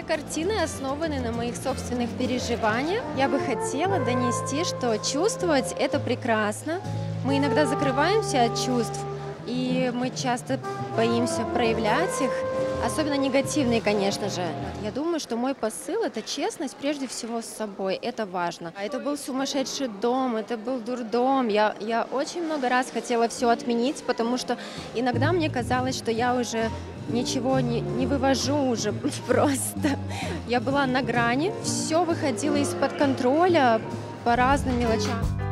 картины основаны на моих собственных переживаниях. Я бы хотела донести, что чувствовать – это прекрасно. Мы иногда закрываемся от чувств, и мы часто боимся проявлять их, особенно негативные, конечно же. Я думаю, что мой посыл – это честность прежде всего с собой, это важно. Это был сумасшедший дом, это был дурдом. Я очень много раз хотела все отменить, потому что иногда мне казалось, что я уже ничего не вывожу уже просто. Я была на грани, все выходило из-под контроля по разным мелочам.